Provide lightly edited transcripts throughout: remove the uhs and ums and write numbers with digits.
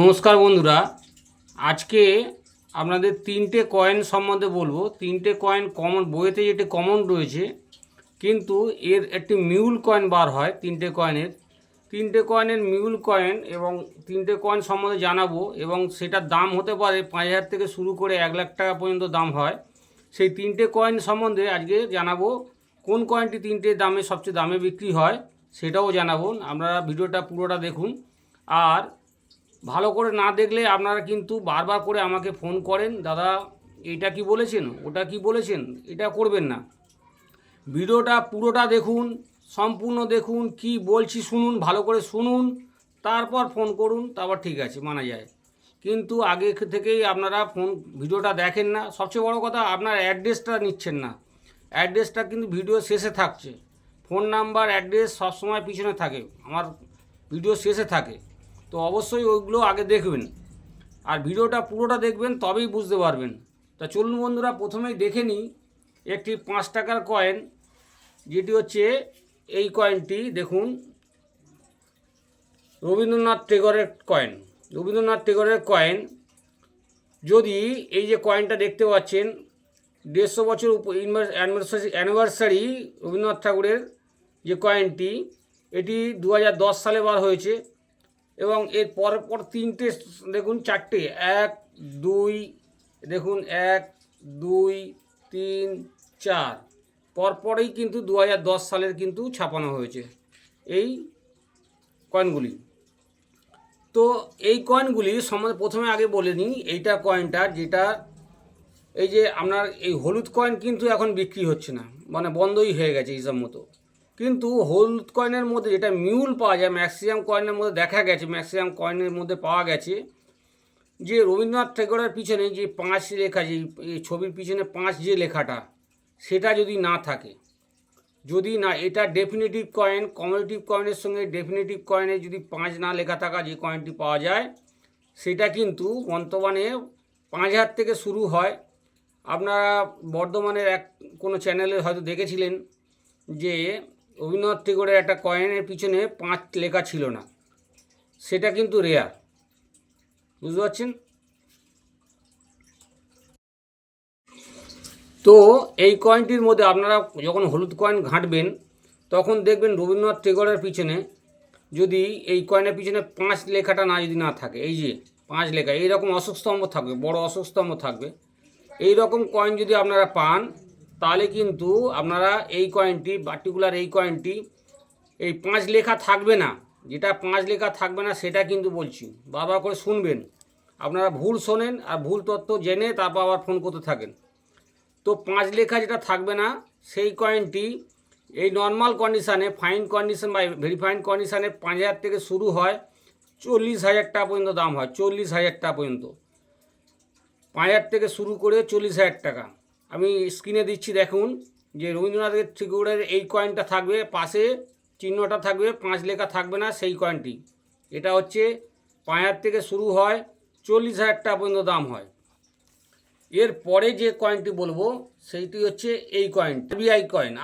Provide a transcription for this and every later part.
নমস্কার বন্ধুরা, আজকে আপনাদের তিনটে কয়েন সম্বন্ধে বলবো। তিনটে কয়েন কমন, বইতে যেটি কমন রয়েছে, কিন্তু এর একটি মিউল কয়েন বার হয়। তিনটে কয়েনের মিউল কয়েন এবং তিনটে কয়েন সম্বন্ধে জানাবো, এবং সেটার দাম হতে পারে 5,000 থেকে শুরু করে 1,00,000 টাকা পর্যন্ত দাম হয়। সেই তিনটে কয়েন সম্বন্ধে আজকে জানাবো। কোন কয়েনটি তিনটে দামে সবচেয়ে দামে বিক্রি হয় সেটাও জানাবো। আপনারা ভিডিওটা পুরোটা দেখুন। আর ভালো করে না দেখলে আপনারা কিন্তু বারবার করে আমাকে ফোন করেন, দাদা এইটা কি বলেছেন, ওটা কি বলেছেন। এটা করবেন না। ভিডিওটা পুরোটা দেখুন, সম্পূর্ণ দেখুন, কি বলছি শুনুন, ভালো করে শুনুন, তারপর ফোন করুন, তারপর ঠিক আছে, মানা যায়। কিন্তু আগে থেকেই আপনারা ভিডিওটা দেখেন না। সবচেয়ে বড় কথা, আপনার অ্যাড্রেসটা নিচ্ছেন না। অ্যাড্রেসটা কিন্তু ভিডিও শেষে থাকছে। ফোন নাম্বার, অ্যাড্রেস সবসময় পিছনে থাকে, আমার ভিডিও শেষে থাকে। তো অবশ্যই ওইগুলো আগে দেখবেন, আর ভিডিওটা পুরোটা দেখবেন, তবেই বুঝতে পারবেন। তা চলুন বন্ধুরা, প্রথমেই দেখে নিই একটি 5 টাকার কয়েন, যেটি হচ্ছে এই কয়েনটি। দেখুন, রবীন্দ্রনাথ টেগরের কয়েন। রবীন্দ্রনাথ টেগরের কয়েন। যদি এই যে কয়েনটা দেখতে পাচ্ছেন, 150 বছর অ্যানিভার্সারি রবীন্দ্রনাথ ঠাকুরের যে কয়েনটি, এটি 2010 সালে বার হয়েছে। এবং এর পর তিনটে, দেখুন চারটে, 1 2, দেখুন 1 2 3 4 পরপরেই কিন্তু 2010 সালের কিন্তু ছাপানো হয়েছে এই কয়েনগুলি। তো এই কয়েনগুলি সম্বন্ধে প্রথমে আগে বলে নিই। এইটা কয়েনটা, যেটা এই যে আপনার এই হলুদ কয়েন কিন্তু এখন বিক্রি হচ্ছে না, মানে বন্ধই হয়ে গেছে হিসাব মতো। কিন্তু হলুদ কয়েনের মধ্যে যেটা মিউল পাওয়া যায়, ম্যাক্সিমাম কয়েনের মধ্যে দেখা গেছে, ম্যাক্সিমাম কয়েনের মধ্যে পাওয়া গেছে যে রবীন্দ্রনাথ ঠাকুরের পিছনে যে 5 লেখা, যে ছবির পিছনে 5 যে লেখাটা, সেটা যদি না থাকে, যদি না, এটা ডেফিনেটিভ কয়েন, কমিউনিটিভ কয়েনের সঙ্গে ডেফিনেটিভ কয়েনে যদি 5 না লেখা থাকা যে কয়েনটি পাওয়া যায়, সেটা কিন্তু বর্তমানে 5,000 থেকে শুরু হয়। আপনারা বর্ধমানের কোনো চ্যানেলে হয়তো দেখেছিলেন যে রবীন্দ্রনাথ ঠাকুরের একটা কয়েনের পিছনে 5 লেখা ছিল না, সেটা কিন্তু রেয়ার। বুঝতে পারছেন? তো এই কয়েনটির মধ্যে আপনারা যখন হলুদ কয়েন ঘাঁটবেন, তখন দেখবেন রবীন্দ্রনাথ ঠাকুরের পিছনে যদি এই কয়েনের পিছনে 5 লেখাটা যদি না থাকে, এই যে 5 লেখা, এইরকম অশোক স্তম্ভ থাকবে, বড় অশোক স্তম্ভ থাকবে। এই রকম কয়েন যদি আপনারা পান, তাহলে কিন্তু আপনারা এই কয়েনটি, পার্টিকুলার এই কয়েনটি, এই 5 লেখা থাকবে না। যেটা 5 লেখা থাকবে না সেটা কিন্তু বলছি, বারবার করে শুনবেন। আপনারা ভুল শোনেন আর ভুল তথ্য জেনে তারপর আবার ফোন করতে থাকেন। তো 5 লেখা যেটা থাকবে না, সেই কয়েনটি এই নর্মাল কন্ডিশানে, ফাইন কন্ডিশন বা ভেরি ফাইন কন্ডিশানে 5,000 থেকে শুরু হয়, 40,000 টাকা পর্যন্ত দাম হয়। 40,000 টাকা পর্যন্ত, 5,000 থেকে শুরু করে 40,000 টাকা। আমি স্ক্রিনে দিচ্ছি, দেখুন যে রবীন্দ্রনাথের ঠাকুরের এই কয়েনটা থাকবে, পাশে চিহ্নটা থাকবে, 5 লেখা থাকবে না, সেই কয়েনটি। এটা হচ্ছে 5,000 থেকে শুরু হয়, 40,000 টাকা পর্যন্ত দাম হয়। এর পরে যে কয়েনটি বলবো সেইটি হচ্ছে এই coin,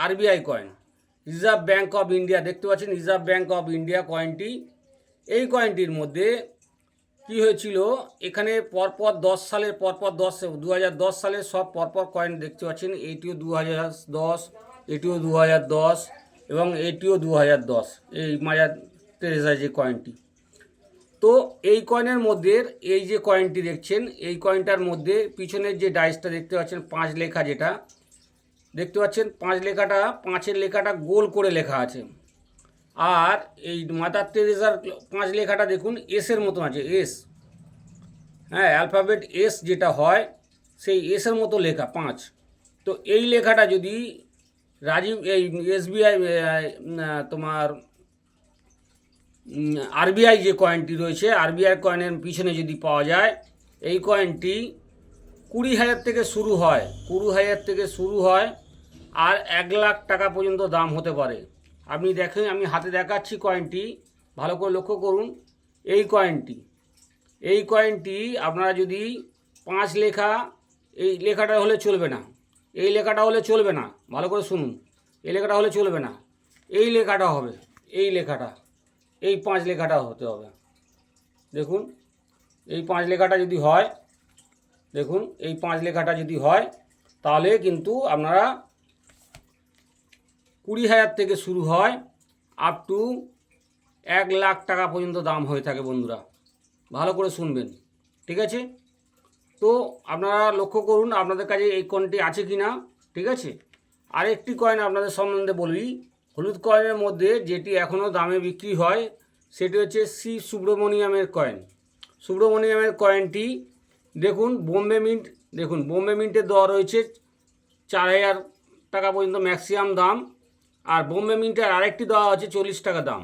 RBI coin, reserve bank of India. দেখতে পাচ্ছেন রিজার্ভ ব্যাঙ্ক অফ ইন্ডিয়া কয়েনটি। এই কয়েনটির মধ্যে কি হয়েছিল, এখানে পরপর 10 সালের, পরপর 2010 সালের সব পরপর কয়েন দেখতে পাচ্ছেন। এইটিও 2010, এটিও 2010, এবং এটিও 2010, এই মাদার টেরেসা যে কয়েনটি। তো এই কয়েনের মধ্যে এই যে কয়েনটি দেখছেন, এই কয়েনটার মধ্যে পিছনের যে ডাইসটা দেখতে পাচ্ছেন, 5 লেখা যেটা দেখতে পাচ্ছেন, 5 লেখাটা, 5-এর লেখাটা গোল করে লেখা আছে। আর এই মাদার টেরেসার 5 লেখাটা দেখুন এসের মতো আছে, এস, হ্যাঁ, অ্যালফাবেট এস যেটা হয়, সেই এসের মতো লেখা 5। তো এই লেখাটা যদি এই এসবিআই, তোমার আরবিআই যে কয়েনটি রয়েছে, আরবিআই কয়েনের পিছনে যদি পাওয়া যায়, এই কয়েনটি 20,000 থেকে শুরু হয়, 20,000 থেকে শুরু হয়, আর 1,00,000 টাকা পর্যন্ত দাম হতে পারে। আপনি দেখেন, আমি হাতে দেখাচ্ছি কয়েনটি, ভালো করে লক্ষ্য করুন। এই কয়েনটি আপনারা যদি 5 লেখা, এই লেখাটা হলে চলবে না, এই লেখাটা হলে চলবে না, ভালো করে শুনুন, এই লেখাটা হলে চলবে না, এই লেখাটা হবে, এই লেখাটা, এই 5 লেখাটা হতে হবে। দেখুন এই 5 লেখাটা যদি হয়, দেখুন এই 5 লেখাটা যদি হয় তাহলে কিন্তু আপনারা 20,000 থেকে শুরু হয় আপ টু 1 লাখ টাকা পর্যন্ত দাম হয়ে থাকে বন্ধুরা, ভালো করে শুনবেন, ঠিক আছে। তো আপনারা লক্ষ্য করুন আপনাদের কাছে এই কয়েনটি আছে কি না, ঠিক আছে। আরেকটি কয়েন আপনাদের সম্বন্ধে বলি, হলুদ কয়েনের মধ্যে যেটি এখনও দামে বিক্রি হয় সেটি হচ্ছে শ্রী সুব্রমণিয়ামের কয়েন। সুব্রমণিয়ামের কয়েনটি দেখুন বোম্বে মিন্ট, দেখুন বোম্বে মিন্টের দেওয়া রয়েছে 4,000 টাকা পর্যন্ত ম্যাক্সিমাম দাম, আর বোম্বে মিন্টের আরেকটি দেওয়া আছে 40 টাকা দাম।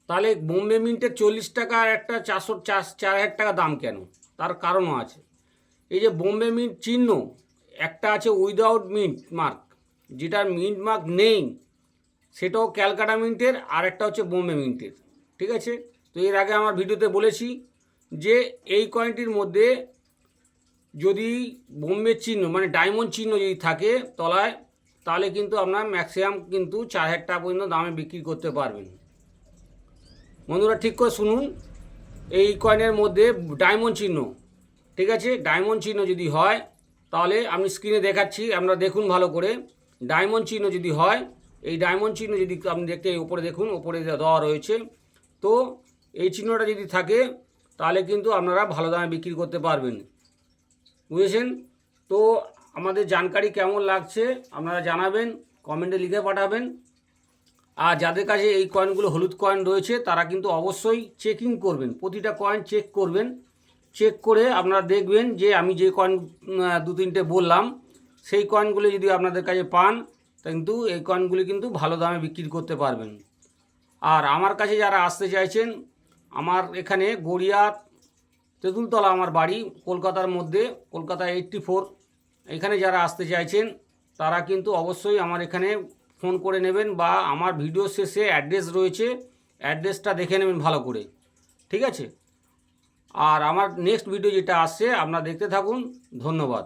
তাহলে বোম্বে মিন্টের 40 টাকা আর একটা 4,000 টাকা দাম কেন, তার কারণও আছে। এই যে বোম্বে মিন্ট চিহ্ন একটা আছে উইদাউট মিন্ট মার্ক, যেটার মিন্ট মার্ক নেই, সেটাও ক্যালকাটা মিন্টের, আর একটা হচ্ছে বোম্বে মিন্টের, ঠিক আছে। তো এর আগে আমার ভিডিওতে বলেছি যে এই কয়েনটির মধ্যে যদি বোম্বে চিহ্ন মানে ডায়মন্ড চিহ্ন যদি থাকে তলায়, তাহলে কিন্তু আপনার ম্যাক্সিমাম কিন্তু 4,000 টাকা পর্যন্ত দামে বিক্রি করতে পারবেন। বন্ধুরা ঠিক করে শুনুন, এই কয়েনের মধ্যে ডায়মন্ড চিহ্ন, ঠিক আছে, ডায়মন্ড চিহ্ন যদি হয় তাহলে আমি স্ক্রিনে দেখাচ্ছি, আপনারা দেখুন ভালো করে। ডায়মন্ড চিহ্ন যদি হয়, এই ডায়মন্ড চিহ্ন যদি আপনি দেখতে উপরে দেখুন, উপরে দেওয়া রয়েছে, তো এই চিহ্নটা যদি থাকে তাহলে কিন্তু আপনারা ভালো দামে বিক্রি করতে পারবেন, বুঝেছেন। তো আমাদের জানকারি কেমন লাগছে আপনারা জানাবেন, কমেন্টে লিখে পাঠাবেন। আর যাদের কাছে এই কয়েনগুলো হলুদ কয়েন রয়েছে তারা কিন্তু অবশ্যই চেকিং করবেন, প্রতিটা কয়েন চেক করবেন, চেক করে আপনারা দেখবেন যে আমি যে কয়েন 2-3টে বললাম সেই কয়েনগুলি যদি আপনাদের কাছে পান কিন্তু এই কয়েনগুলি কিন্তু ভালো দামে বিক্রি করতে পারবেন। আর আমার কাছে যারা আসতে চাইছেন, আমার এখানে গড়িয়া তেঁতুলতলা আমার বাড়ি, কলকাতার মধ্যে, কলকাতা 84, এখানে যারা আসতে চাইছেন তারা কিন্তু অবশ্যই আমার এখানে ফোন করে নেবেন, বা আমার ভিডিও শেষে অ্যাড্রেস রয়েছে, অ্যাড্রেসটা দেখে নেবেন ভালো করে, ঠিক আছে। আর আমার নেক্সট ভিডিও যেটা আসছে আপনারা দেখতে থাকুন, ধন্যবাদ।